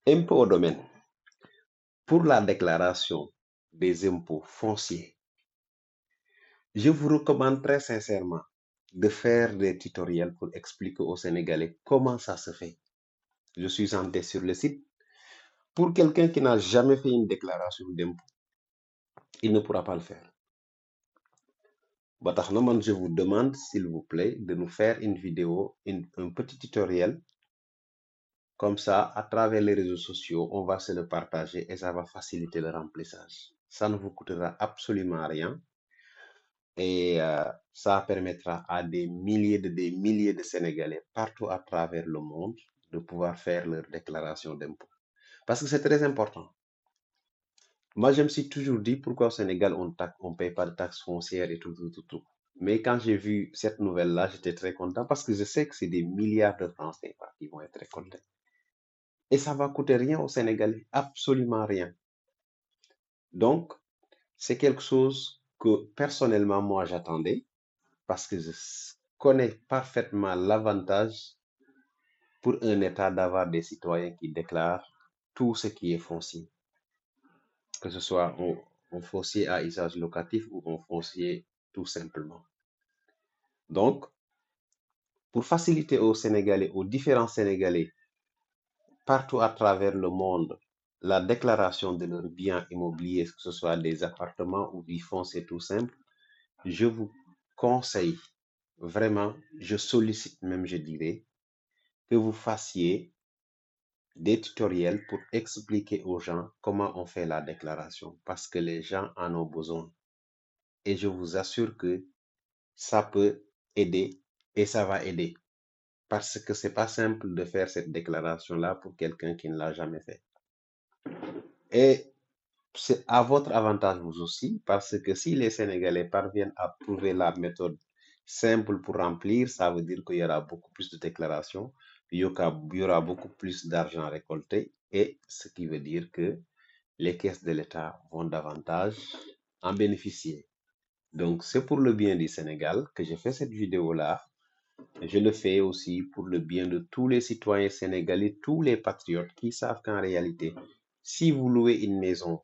Impôt au domaine. Pour la déclaration des impôts fonciers, je vous recommande très sincèrement de faire des tutoriels pour expliquer aux Sénégalais comment ça se fait. Je suis en test sur le site. Pour quelqu'un qui n'a jamais fait une déclaration d'impôt, il ne pourra pas le faire. Ba tax na man, je vous demande, s'il vous plaît, de nous faire une vidéo, un petit tutoriel. Comme ça, à travers les réseaux sociaux, on va se le partager et ça va faciliter le remplissage. Ça ne vous coûtera absolument rien et ça permettra à des milliers de Sénégalais partout à travers le monde de pouvoir faire leur déclaration d'impôt. Parce que c'est très important. Moi, je me suis toujours dit pourquoi au Sénégal on paye pas de taxes foncières et tout. Mais quand j'ai vu cette nouvelle-là, j'étais très content parce que je sais que c'est des milliards de francs CFA qui vont être récoltés. Et ça va coûter rien aux Sénégalais, absolument rien. Donc, c'est quelque chose que personnellement, moi, j'attendais parce que je connais parfaitement l'avantage pour un État d'avoir des citoyens qui déclarent tout ce qui est foncier, que ce soit un foncier à usage locatif ou un foncier tout simplement. Donc, pour faciliter aux Sénégalais, aux différents Sénégalais, partout à travers le monde, la déclaration de leurs biens immobiliers, que ce soit des appartements ou du foncier tout simple, je vous conseille vraiment, je sollicite même, je dirais, que vous fassiez des tutoriels pour expliquer aux gens comment on fait la déclaration parce que les gens en ont besoin. Et je vous assure que ça peut aider et ça va aider parce que c'est pas simple de faire cette déclaration-là pour quelqu'un qui ne l'a jamais fait. Et c'est à votre avantage vous aussi parce que si les Sénégalais parviennent à trouver la méthode simple pour remplir, ça veut dire qu'il y aura beaucoup plus de déclarations, il y aura beaucoup plus d'argent récolté et ce qui veut dire que les caisses de l'État vont davantage en bénéficier. Donc, c'est pour le bien du Sénégal que je fais cette vidéo-là. Je le fais aussi pour le bien de tous les citoyens sénégalais, tous les patriotes qui savent qu'en réalité, si vous louez une maison,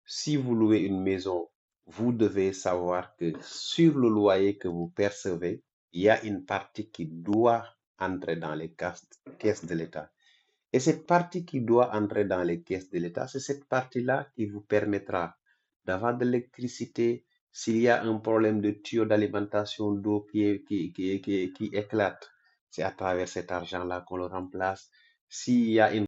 si vous louez une maison, vous devez savoir que sur le loyer que vous percevez, il y a une partie qui doit entrer dans les caisses de l'État. Et cette partie qui doit entrer dans les caisses de l'État, c'est cette partie-là qui vous permettra d'avoir de l'électricité. S'il y a un problème de tuyau d'alimentation d'eau qui éclate, c'est à travers cet argent-là qu'on le remplace. S'il y a une